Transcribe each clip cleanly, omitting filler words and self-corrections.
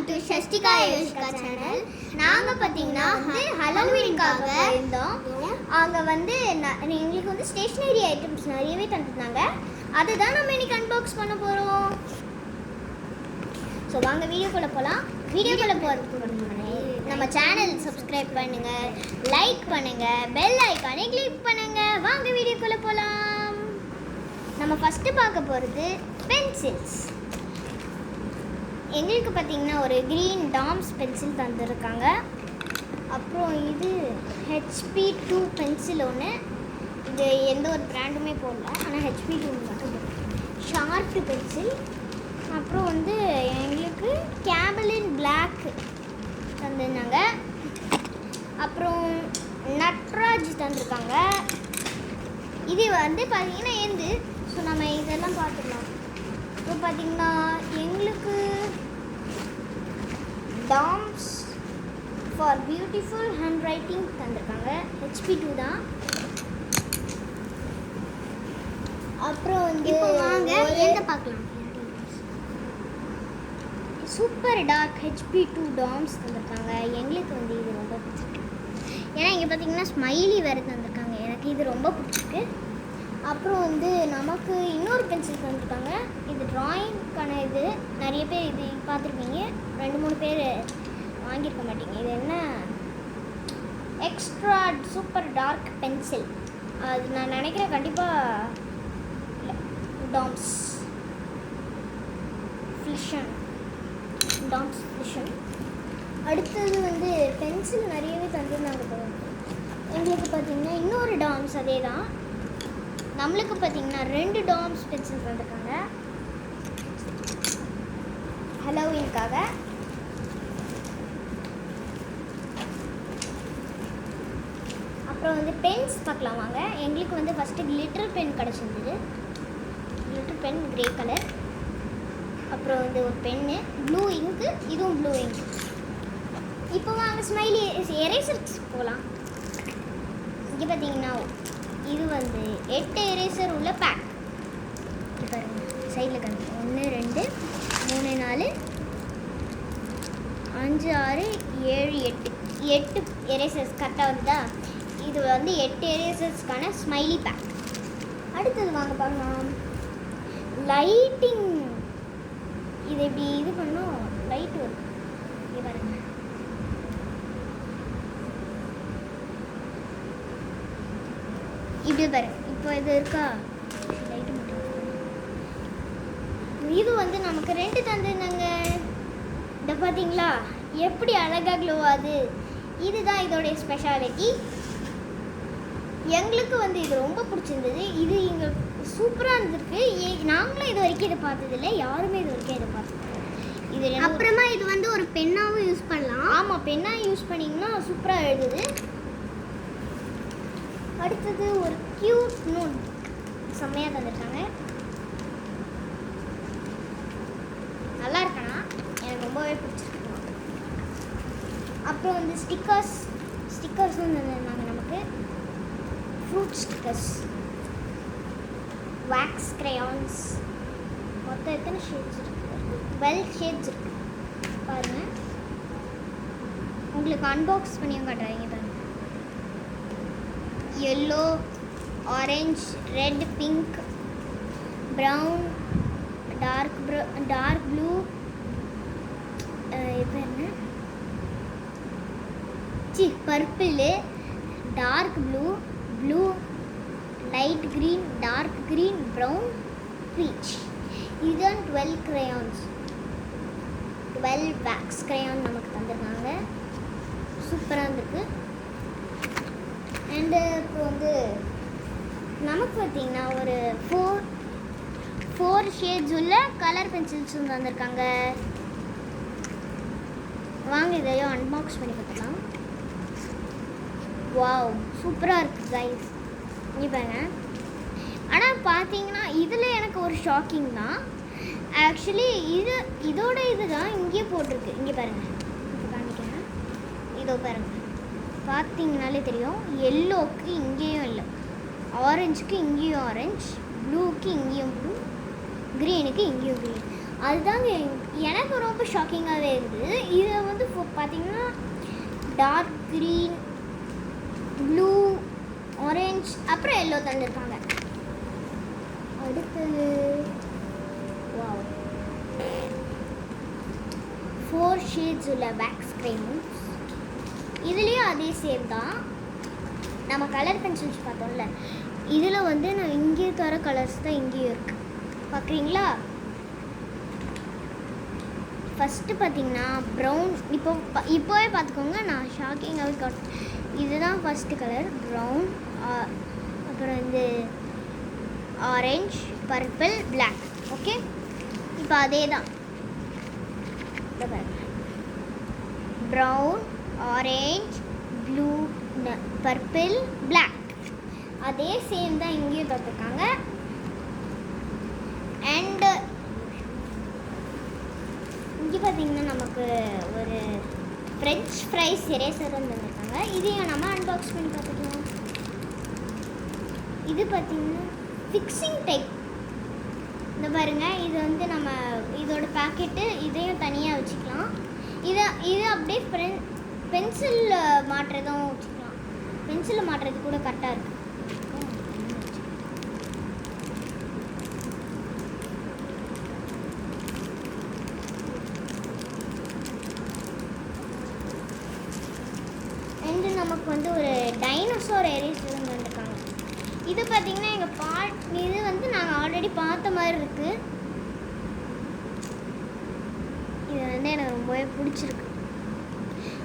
To Shashtika யோஷிகா channel. நாங்கள் பார்த்தீங்கன்னா ஹலோவீனுக்காக இருந்தோம். அங்கே வந்து எங்களுக்கு வந்து ஸ்டேஷ்னரி ஐட்டம்ஸ் நிறையவே தந்துருந்தாங்க. அதுதான் நம்ம இன்னைக்கு அன்பாக்ஸ் பண்ண போகிறோம். ஸோ வாங்க வீடியோக்குள்ளே போகலாம். வீடியோக்குள்ளே போகிறதுக்கு நம்ம சேனல் சப்ஸ்கிரைப் பண்ணுங்கள், லைக் பண்ணுங்கள், பெல் ஐக்கானே கிளிக் பண்ணுங்கள். வாங்க வீடியோக்குள்ளே போகலாம். நம்ம ஃபஸ்ட்டு பார்க்க போகிறது பென்சில்ஸ். எங்களுக்கு பார்த்திங்கன்னா ஒரு க்ரீன் டாம்ஸ் பென்சில் தந்துருக்காங்க. அப்புறம் இது HP2 பென்சில் ஒன்று. இது எந்த ஒரு பிராண்டுமே போடல, ஆனால் HP2 மட்டும் ஷார்ப்பு பென்சில். அப்புறம் வந்து எங்களுக்கு கேபலின் பிளாக் தந்துருந்தாங்க. அப்புறம் நட்ராஜ் தந்துருக்காங்க. இது வந்து பார்த்திங்கன்னா எந்து. ஸோ நம்ம இதெல்லாம் பார்த்துக்கலாம். இப்போ பார்த்திங்கன்னா எங்களுக்கு Tom's for beautiful hand writing தந்திருக்காங்க. HP2 தான். அப்புறம் வந்து வாங்க எந்த பார்க்கலாம். சூப்பர் டார்க் HP2 டாம்ஸ் தந்திருக்காங்க. எங்களுக்கு வந்து இது ரொம்ப பிடிச்சிருக்கு. ஏன்னா இங்கே பார்த்திங்கன்னா ஸ்மைலி வேறு தந்திருக்காங்க. எனக்கு இது ரொம்ப பிடிச்சிருக்கு. அப்புறம் வந்து நமக்கு இன்னொரு பென்சில் தந்துருக்காங்க. இது ட்ராயிங்க்கான இது. நிறைய பேர் இது பார்த்துருப்பீங்க, 2-3 பேர் வாங்கியிருக்க மாட்டீங்க. இது என்ன எக்ஸ்ட்ரா சூப்பர் டார்க் பென்சில். அது நான் நினைக்கிறேன் கண்டிப்பாக டாம்ஸ் ஃபிஷன். அடுத்தது வந்து பென்சில் நிறையவே தந்துருந்தாங்க. எங்களுக்கு பார்த்திங்கன்னா இன்னொரு டாம்ஸ் அதே தான். நம்மளுக்கு பார்த்திங்கன்னா 2 டாம்ஸ் பென்சில் தந்துருக்காங்க ஹலோவீனுக்காக. அப்புறம் வந்து பென்ஸ் பார்க்கலாம் வாங்க. எங்களுக்கு வந்து ஃபஸ்ட்டு கிளிட்டர் பென் கிடச்சிருந்தது. Glitter pen grey colour. அப்புறம் வந்து ஒரு பென்னு ப்ளூ இங்கு, இதுவும் ப்ளூ இங்கு. இப்போ வாங்க ஸ்மைலி எரேசர்ஸ் போகலாம். இங்கே பார்த்தீங்கன்னா இது வந்து 8 எரேசர் உள்ள பேக். பாருங்க சைடில் கண்டு 1 2 3 4 5 6 7 8 எரேசர்ஸ் கரெக்டாக வருதா? இது வந்து 8 எரேசர்ஸ்க்கான ஸ்மைலி பேக். அடுத்தது வாங்க பார்க்கலாம். லைட்டிங். இது எப்படி இது பண்ணோம், லைட் வரும். இங்கே பாருங்க. இப்படி பாருங்க. இப்போ இது இருக்கா லைட்டு மட்டும். இது வந்து நமக்கு 2 தந்துருந்தாங்க. இதை பார்த்தீங்களா எப்படி அழகாக க்ளோ ஆகுது. இதுதான் இதோடைய ஸ்பெஷாலிட்டி. எங்களுக்கு வந்து இது ரொம்ப பிடிச்சிருந்தது. இது இங்கே சூப்பராக இருந்திருக்கு. நாங்களும் இது வரைக்கும் இதை பார்த்ததில்லை, யாருமே இது வரைக்கும் இதை பார்த்தது. இது அப்புறமா இது வந்து ஒரு பென்னாகவும் யூஸ் பண்ணலாம். ஆமாம், பென்னாக யூஸ் பண்ணிங்கன்னா சூப்பராக எழுதுது. அடுத்தது ஒரு க்யூட் நோட் செம்மையாக தந்துட்டாங்க. நல்லா இருக்கனா, எனக்கு ரொம்பவே பிடிச்சிருக்கு. அப்புறம் வந்து ஸ்டிக்கர்ஸும் தந்துருந்தாங்க நமக்கு. Fruit stickers, wax crayons. மொத்தம் எத்தனை ஷேட்ஸ் இருக்குது? 12 ஷேட்ஸ் இருக்குது. பாருங்கள், உங்களுக்கு அன்பாக்ஸ் பண்ணியும் காட்டுறாங்க. பாருங்கள், yellow, orange, red, pink, brown, dark blue, இது என்ன purple, dark blue, light green, dark green, brown, peach. இதுதான் 12 crayons. 12 wax crayon நமக்கு தந்துருக்காங்க. சூப்பராக இருந்திருக்கு. அண்டு இப்போ வந்து நமக்கு பார்த்திங்கன்னா ஒரு 4 ஷேட்ஸ் உள்ள கலர் பென்சில்ஸும் தந்திருக்காங்க. வாங்க இதையும் அன்பாக்ஸ் பண்ணி பார்த்துக்கலாம். வாவ், சூப்பராக இருக்குது கைஸ். இங்கே பாருங்க. ஆனால் பார்த்தீங்கன்னா இதில் எனக்கு ஒரு ஷாக்கிங் தான். ஆக்சுவலி இதோட இது தான் இங்கேயே போட்டிருக்கு. இங்கே பாருங்கள், இப்போ காமிக்கிறேன். இதோ பாருங்கள், பார்த்தீங்கனாலே தெரியும். எல்லோவுக்கு இங்கேயும் எல்லோ, ஆரஞ்சுக்கு இங்கேயும் ஆரஞ்சு, ப்ளூக்கு இங்கேயும் ப்ளூ, க்ரீனுக்கு இங்கேயும் க்ரீன். அதுதாங்க எனக்கு ரொம்ப ஷாக்கிங்காகவே இருந்தது. இதை வந்து பார்த்தீங்கன்னா டார்க் க்ரீன், ப்ளூ, ஆரஞ்ச், அப்புறம் எல்லோ தந்துருக்காங்க. அடுத்தது வாவ் 4 ஷேட்ஸ் உள்ள வேக்ஸ் க்ரைமன்ஸ். இதுலேயும் அதே சேம் தான். நம்ம கலர் பென்சில்ஸ் பார்த்தோம்ல, இதில் வந்து நான் இங்கே தர கலர்ஸ் தான் இங்கேயும் இருக்குது. பார்க்குறீங்களா? ஃபஸ்ட்டு பார்த்தீங்கன்னா ப்ரௌன். இப்போவே பார்த்துக்கோங்க, நான் ஷாக்கிங்காகவே காட்டுறேன். இதுதான் ஃபஸ்ட்டு கலர் ப்ரௌன். அப்புறம் வந்து ஆரஞ்ச், பர்பிள், பிளாக். ஓகே, இப்போ அதே தான். Brown, orange, blue, purple, black. அதே சேம் தான் இங்கேயும் பார்த்துருக்காங்க. அண்டு இங்கே பார்த்தீங்கன்னா நமக்கு ஒரு ஃப்ரெஞ்ச் ஃப்ரைஸ் எரேசர் வந்துருக்காங்க. இதையும் நம்ம அன்பாக்ஸ் பண்ணி பார்த்துக்கலாம். இது பார்த்தீங்கன்னா ஃபிக்ஸிங் டைப். இந்த பாருங்கள், இது வந்து நம்ம இதோட பேக்கெட்டு, இதையும் தனியாக வச்சுக்கலாம். இது அப்படியே பென்சில் மாட்டுறதும் வச்சுக்கலாம். பென்சிலில் மாட்டுறது கூட கரெக்டாக இருக்குது. அண்டு நமக்கு வந்து ஒரு டைனோசர் எரேசர் வந்துருக்காங்க. இது பார்த்திங்கன்னா இது வந்து நாங்கள் ஆல்ரெடி பார்த்த மாதிரி இருக்குது. இது வந்து எனக்கு ரொம்பவே பிடிச்சிருக்கு.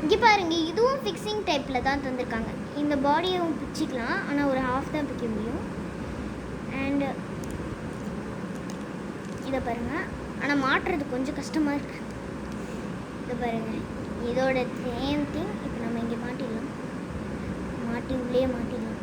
இங்கே பாருங்கள், இதுவும் ஃபிக்ஸிங் டைப்பில் தான் தந்திருக்காங்க. இந்த பாடியை பிடிச்சிக்கலாம், ஆனால் ஒரு ஹாஃப் தான் பிடிக்க முடியும். அண்டு இதை பாருங்கள், ஆனால் மாட்டுறது கொஞ்சம் கஷ்டமாக இருக்குது. இதை பாருங்கள், இதோட சேம் திங். இப்போ நம்ம இங்கே மாட்டிடலாம். உள்ளே மாட்டிடலாம்.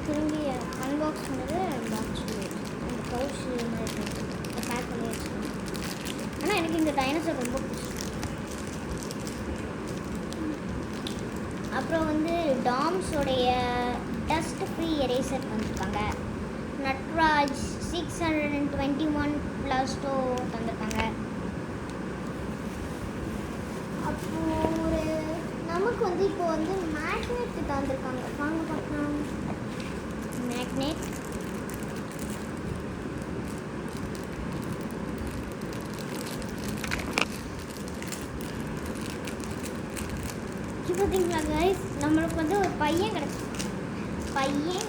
திரும்பி அன்பாக்ஸ் பண்ணது பாக்ஸ் அந்த பவுச் பேக் பண்ணி வச்சுக்கணும். ஆனால் எனக்கு இந்த டைனோசர் ரொம்ப பிடிச்சிருக்கு. அப்புறம் வந்து டாம்ஸோடைய டஸ்ட் ஃப்ரீ எரேசர் தந்திருக்காங்க. நட்ராஜ் 621 ப்ளஸ்டோ தந்திருக்காங்க. அப்புறம் நமக்கு வந்து இப்போ வந்து மேக்னெட் தந்திருக்காங்க. வாங்க பார்க்கலாம். மேக்னெட் பார்த்தீங்களா கைஸ், நம்மளுக்கு வந்து ஒரு பையன் கிடச்சி. பையன்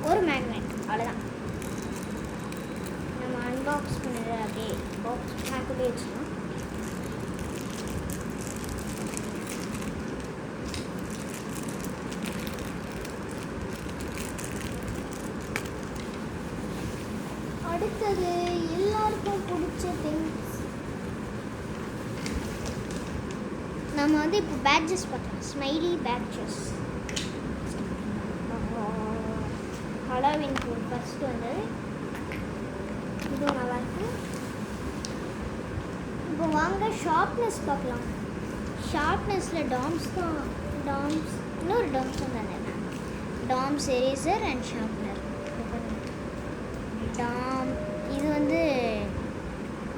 ஒரு மேக்னெட், அவ்வளோதான். நம்ம அன்பாக்ஸ் பண்ணது அப்படியே பாக்ஸ் பேக்குள்ளே வச்சுக்கலாம். அடுத்தது எல்லாருக்கும் பிடிச்ச திங்ஸ். நம்ம வந்து இப்போ பேட்ஜஸ் பார்க்கலாம். Smiley badges. ஹாலோவீன் ஃபர்ஸ்ட் வந்து இதுவும் நல்லாயிருக்கு. இப்போ வாங்க ஷார்ப்னஸ் பார்க்கலாம். ஷார்ப்னஸில் டாம்ஸ் இன்னொரு டாம்ஸ் தானே. Tom's eraser and sharpener. இது வந்து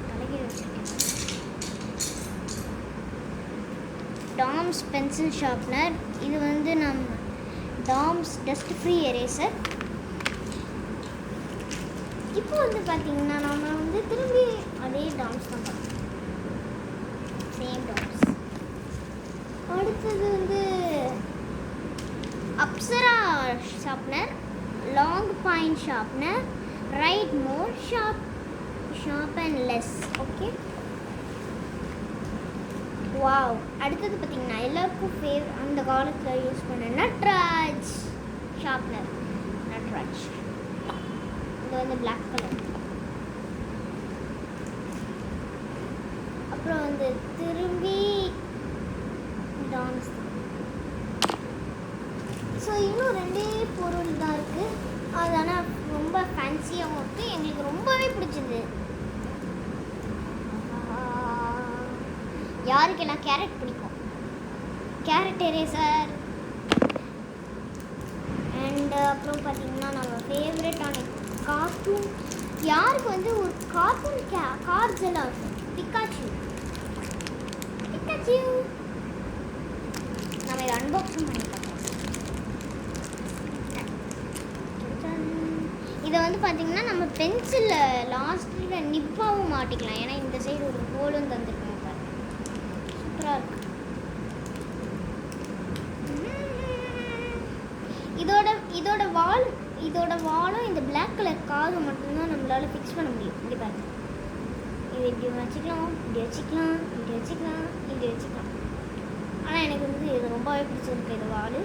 தலைக்கு வச்சுருக்கேன். Tom's pencil sharpener. இது வந்து நம்ம டாம்ஸ் டஸ்ட் ஃப்ரீ எரேசர். இப்போ வந்து பார்த்தீங்கன்னா நம்ம வந்து திரும்பி அதே டாம்ஸ் தான் பார்க்கணும். Same Tom's. அடுத்தது வந்து Apsara sharpener, long point sharpener, right more sharp and less. Okay, wow. அடுத்தது பார்த்தீங்கன்னா எல்லாருக்கும் அந்த காலத்தில் யூஸ் பண்ண நட்ராஜ் ஷார்ப்னர். நட்ராஜ் இது வந்து பிளாக் கலர். அப்புறம் அப்புறம் வந்து திரும்பி டான்ஸ். ஸோ இன்னும் 2 பொருள் தான் இருக்குது. அது ஆனால் ரொம்ப ஃபேன்சியாகவும் இருக்குது. எங்களுக்கு ரொம்பவே பிடிச்சிது. யாருக்கெல்லாம் கேரட் பிடிக்கும்? Carrot eraser. அண்ட் அப்புறம் பார்த்திங்கன்னா நம்ம ஃபேவரட்டான கார்ட்டூன், யாருக்கு வந்து ஒரு கார்ட்டூன் கார்ட்ஸ் எல்லாம் இருக்கும். பிக்காச்சு நம்ம இதை அன்பாக்சிங் பண்ணி பார்க்கலாம். இதை வந்து பார்த்திங்கன்னா நம்ம பென்சிலில் லாஸ்ட்டில் நிப்பாகவும் மாட்டிக்கலாம். ஏன்னா இந்த சைடு ஒரு ஹோலும் தந்துருக்கோம் பாருங்க. சூப்பராக இருக்கு. இதோட வாலும் இந்த பிளாக் கலர் காரும் மட்டும்தான் நம்மளால் ஃபிக்ஸ் பண்ண முடியும். இப்படி பாருங்க. இது இப்படி வச்சுக்கலாம், இப்படி வச்சுக்கலாம், இப்படி வச்சுக்கலாம், இப்படி வச்சுக்கலாம். ஆனால் எனக்கு வந்து இது ரொம்பவே பிடிச்சிருக்கு இது வால்.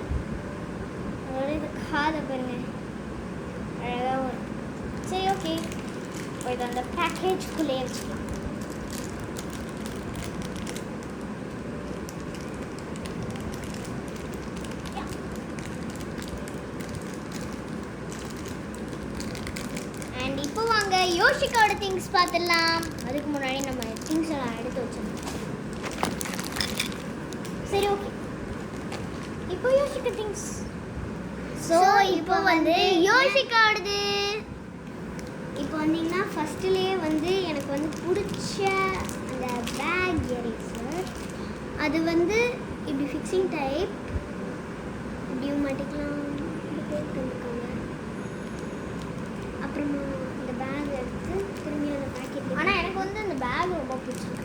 அதோட இது காதை பாருங்க, அழகாக வரும். சரி, ஓகே, இப்போ இதை அந்த பேக்கேஜ்குள்ளேயே வச்சுக்கலாம். அண்ட் இப்போ வாங்க யோஷிகாவோட திங்ஸ் பார்த்துடலாம். அதுக்கு முன்னாடி நம்ம திங்ஸ் எல்லாம் எடுத்து வச்சிடணும். சரி, ஓகே, இப்போ யோஷிகா திங்ஸ். ஸோ இப்போ வந்து யோஷிகாவோடது. இப்போ வந்தீங்கன்னா ஃபஸ்ட்டுலேயே வந்து எனக்கு வந்து பிடிச்ச அந்த பேக் எரேசர். அது வந்து இப்படி ஃபிக்ஸிங் டைப், இப்படியும் மாட்டிக்கலாம். இந்த பேர் தந்துருக்காங்க. அப்புறமா இந்த பேக் எடுத்து திரும்பி அந்த பேக்கெட். ஆனால் எனக்கு வந்து அந்த பேக் ரொம்ப பிடிச்சிருக்கு.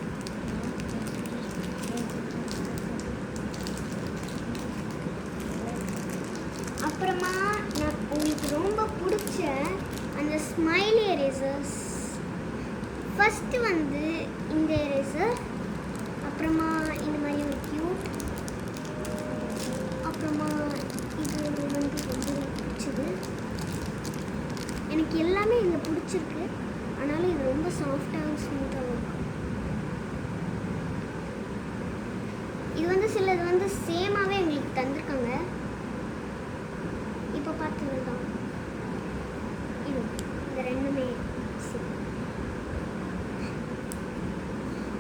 அப்புறமா நான் உங்களுக்கு ரொம்ப பிடிச்ச அந்த ஸ்மைலி எரேசர்ஸ். ஃபஸ்ட்டு வந்து இந்த எரேசர், அப்புறமா இந்த மாதிரி ஒரு க்யூட், அப்புறமா இது வந்து ரொம்ப பிடிச்சது. எனக்கு எல்லாமே இதில் பிடிச்சிருக்கு. ஆனாலும் இது ரொம்ப சாஃப்டாக ஸ்மூத்தாகவும் இருக்கும். இது வந்து சிலது வந்து சேமாகவே எங்களுக்கு தந்திருக்காங்க. இப்போ பார்த்துருந்தோம் இது இந்த ரெண்டுமே.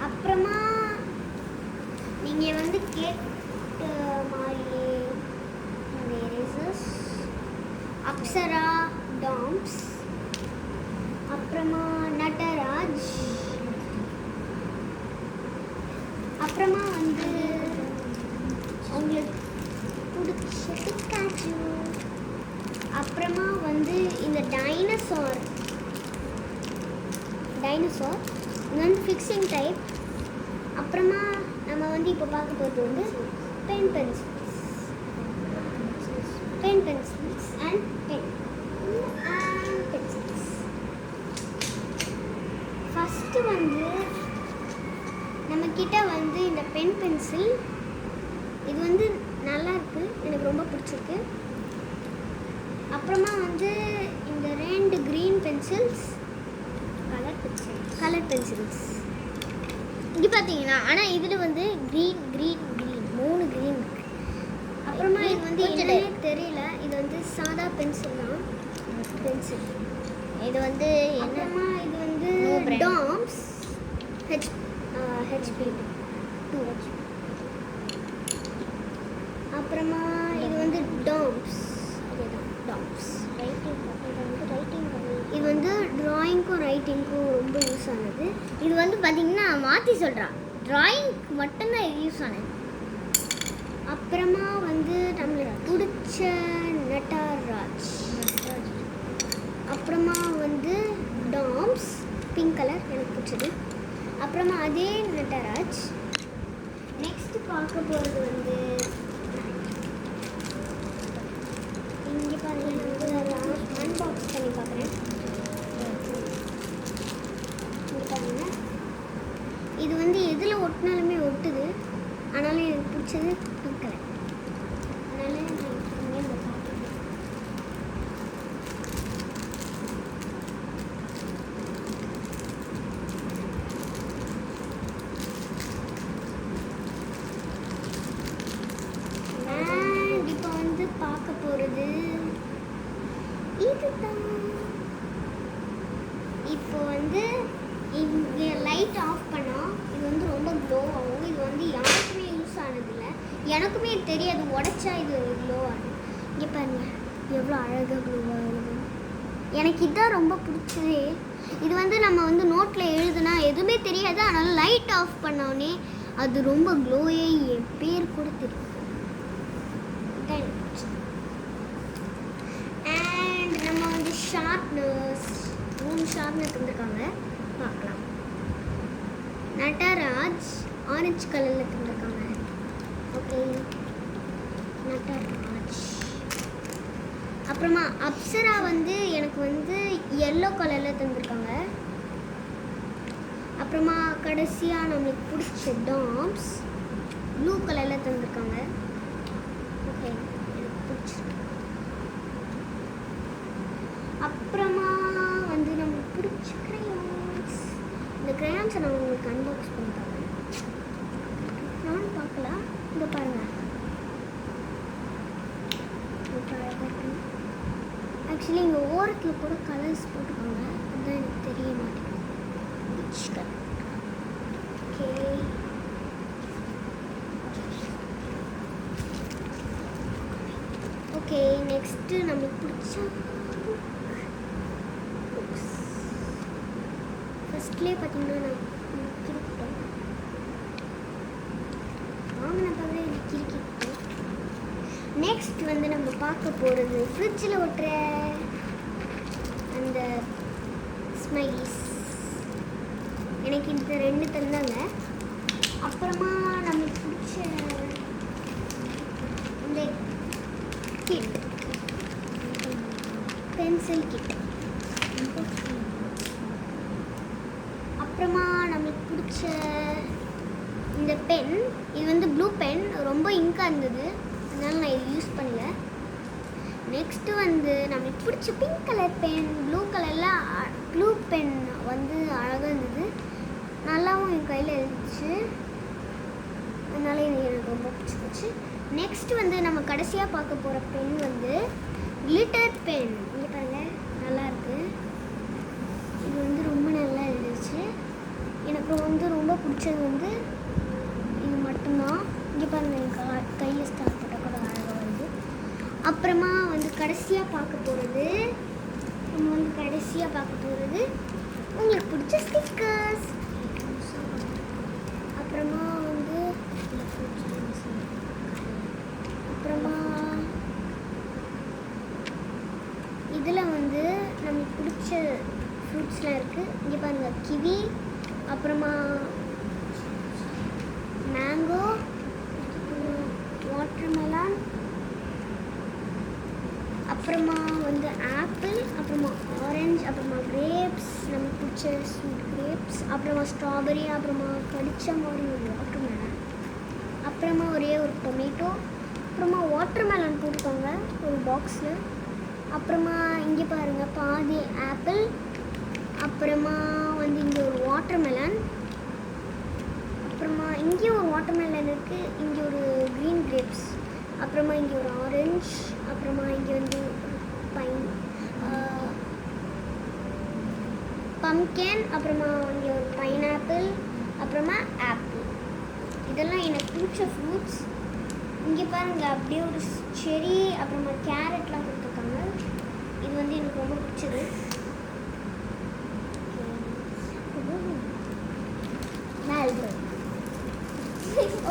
அப்புறமா நீங்கள் வந்து கேட்ட மாதிரி இந்த எரேசர்ஸ், அப்சரா டாம்ஸ், அப்புறமா நட்டராஜ், அப்புறமா வந்து உங்களுக்கு பிடிச்ச பிக்காச்சு, அப்புறமா வந்து இந்த டைனோசார் இது வந்து ஃபிக்ஸிங் டைப். அப்புறமா நம்ம வந்து இப்போ பார்க்க போகிறது வந்து pen pencils and pencils. First வந்து நம்மக்கிட்ட வந்து இந்த பென் பென்சில், இது வந்து நல்லா இருக்குது, எனக்கு ரொம்ப பிடிச்சிருக்கு. அப்புறமா வந்து இந்த 2 க்ரீன் பென்சில்ஸ், கலர் பென்சில்ஸ் இங்கே பார்த்தீங்கன்னா. ஆனால் இதில் வந்து க்ரீன் 3 க்ரீன் இருக்குது. அப்புறமா இது வந்து என்னன்னே தெரியல. இது வந்து சாதா பென்சில் தான். பென்சில் இது வந்து என்னமா, இது வந்து டாம்ஸ் HP 2. அப்புறமா இது வந்து டாம்ஸ். இது வந்து ட்ராயிங்க்கும் ரைட்டிங்க்கும் ரொம்ப யூஸ் ஆனது. இது வந்து பார்த்திங்கன்னா மாற்றி சொல்கிறான், ட்ராயிங்க்கு மட்டும்தான் இது யூஸ் ஆனது. அப்புறமா வந்து நம்மளுக்கு பிடிச்ச நட்டராஜ். அப்புறமா வந்து டாம்ஸ், பிங்க் கலர் எனக்கு பிடிச்சது. அப்புறமா அதே நட்டராஜ். நெக்ஸ்ட் பார்க்க போகிறது வந்து இங்கே பாருங்கள், அன்பாக்ஸ் பண்ணி பார்க்குறேன். இங்கே பாருங்கள், இது வந்து எதில் ஒட்டினாலுமே ஒட்டுது. ஆனாலும் எனக்கு பிடிச்சது பிங்க் கலர். அதனால நான் இந்த பார்க்குறேன். வந்து பார்க்க போகிறது இதுதான். இப்போ வந்து இங்கே லைட் ஆஃப் பண்ணால் இது வந்து ரொம்ப க்ளோ ஆகும். இது வந்து யாருக்குமே யூஸ் ஆனதில்லை, எனக்குமே தெரியாது உடச்சா இது க்ளோ ஆகும். இங்கே பாருங்க எவ்வளோ அழகாக க்ளோ ஆகுது. எனக்கு இதுதான் ரொம்ப பிடிச்சதே. இது வந்து நம்ம வந்து நோட்டில் எழுதுனா எதுவுமே தெரியாது, அதனால் லைட் ஆஃப் பண்ணோடனே அது ரொம்ப க்ளோயே என் பேர் கூட தெரியும். அண்ட் நம்ம வந்து ஷார்ப்னஸ் 3 ஷார்ப்னஸ் தந்துருக்காங்க, பார்க்கலாம். நட்டராஜ் ஆரஞ்சு கலரில் தந்துருக்காங்க. ஓகே நட்டராஜ். அப்புறமா அப்சரா வந்து எனக்கு வந்து எல்லோ கலரில் தந்துருக்காங்க. அப்புறமா கடைசியாக நம்மளுக்கு பிடிச்ச டாம்ஸ் ப்ளூ கலரில் தந்துருக்காங்க. ஓகே எனக்கு பிடிச்சிருக்கு. அப்புறமா வந்து நம்மளுக்கு பிடிச்ச க்ரையான்ஸ். இந்த க்ரையான்ஸை நான் உங்களுக்கு அன்பாக்ஸ் பண்ணி தரேன். நானும் பார்க்கலாம். இங்கே பாருங்கள், ஆக்சுவலி இங்கே ஓரத்தில் கூட கலர்ஸ் போட்டுருக்காங்க, அதுதான் எனக்கு தெரிய மாட்டேங்குது. ஓகே ஓகே நெக்ஸ்ட்டு நம்மளுக்கு பிடிச்ச ஃபஸ்ட்லேயே பார்த்தீங்கன்னா நான் கிரிக்கிட்டேன் வாங்கின தவிர எனக்கு கிரிக்கிட்டேன். நெக்ஸ்ட் வந்து நம்ம பார்க்க போகிறது ஃப்ரிட்ஜில் ஒட்டுற அந்த ஸ்மைலிஸ். எனக்கு இந்த 2 தந்தாங்க. அப்புறமா நம்மளுக்கு பிடிச்ச இந்த கிட், பென்சில் கிட். அப்புறமா நம்மளுக்கு பிடிச்ச இந்த பென், இது வந்து ப்ளூ பென், ரொம்ப இங்காக இருந்தது, அதனால நான் இது யூஸ் பண்ணல. நெக்ஸ்ட்டு வந்து நம்மளுக்கு பிடிச்ச pink colour pen. Blue pen வந்து அழகாக இருந்தது, நல்லாவும் என் கையில் இருந்துச்சு, அதனால இது எனக்கு ரொம்ப பிடிச்சிருந்துச்சு. நெக்ஸ்ட் வந்து நம்ம கடைசியாக பார்க்க போகிற பென் வந்து கிளிட்டர் பென். இங்கே பாருங்கள் நல்லாயிருக்கு, இது வந்து ரொம்ப நல்லா இருந்துச்சு. எனக்கு வந்து ரொம்ப பிடிச்சது வந்து இது மட்டும்தான். இங்கே பாருங்கள் என் கையை ஸ்டார்ட் போட்டால் கூட அழகாக வருது. அப்புறமா வந்து கடைசியாக பார்க்க போகிறது உங்களுக்கு பிடிச்ச ஸ்டிக்கர்ஸ். அப்புறமா வந்து இதில் வந்து நமக்கு பிடிச்ச ஃப்ரூட்ஸ்லாம் இருக்குது. இங்கே பாருங்கள் கிவி, அப்புறமா மேங்கோ, வாட்டர்மெலான், அப்புறமா வந்து ஆப்பிள், அப்புறமா ஆரஞ்சு, அப்புறமா கிரேப்ஸ், நமக்கு பிடிச்ச ஸ்வீட் கிரேப்ஸ், அப்புறமா ஸ்ட்ராபெரி, அப்புறமா கடிச்ச மாதிரி ஒரு வாட்டர்மெலன், அப்புறமா ஒரே ஒரு டொமேட்டோ, அப்புறமா வாட்டர்மெலன் போட்டுக்கோங்க ஒரு பாக்ஸில். அப்புறமா இங்கே பாருங்கள் பாதி ஆப்பிள், அப்புறமா வந்து இங்கே ஒரு வாட்டர்மெலன், அப்புறமா இங்கே ஒரு வாட்டர்மெலன் இருக்குது, இங்கே ஒரு க்ரீன் கிரேப்ஸ், அப்புறமா இங்கே ஒரு ஆரஞ்சு, அப்புறமா இங்கே வந்து பம்ப்கின், அப்புறமா இங்கே ஒரு பைனாப்பிள், அப்புறமா ஆப்பிள். இதெல்லாம் எனக்கு பிடிச்ச ஃப்ரூட்ஸ். இங்கே பாருங்கள் அப்படியே ஒரு செரி, அப்புறமா கேரட்லாம் கொடுத்துருக்காங்க. இது வந்து எனக்கு ரொம்ப பிடிச்சது.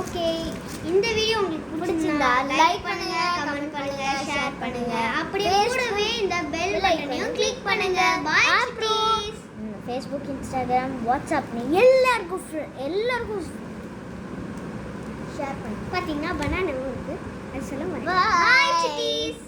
ஓகே, இந்த வீடியோ உங்களுக்கு பிடிச்சிருந்தா லைக் பண்ணுங்க, கமெண்ட் பண்ணுங்க, ஷேர் பண்ணுங்க. அப்படியே கூடவே இந்த பெல் பட்டனையும் கிளிக் பண்ணுங்க. Bye please. Facebook, Instagram, WhatsApp எல்லாருக்கும் ஷேர் பண்ணுங்க. பார்த்தீங்கன்னா பனானாவும் இருக்குது, அது சொல்ல மாட்டேன். Bye cities.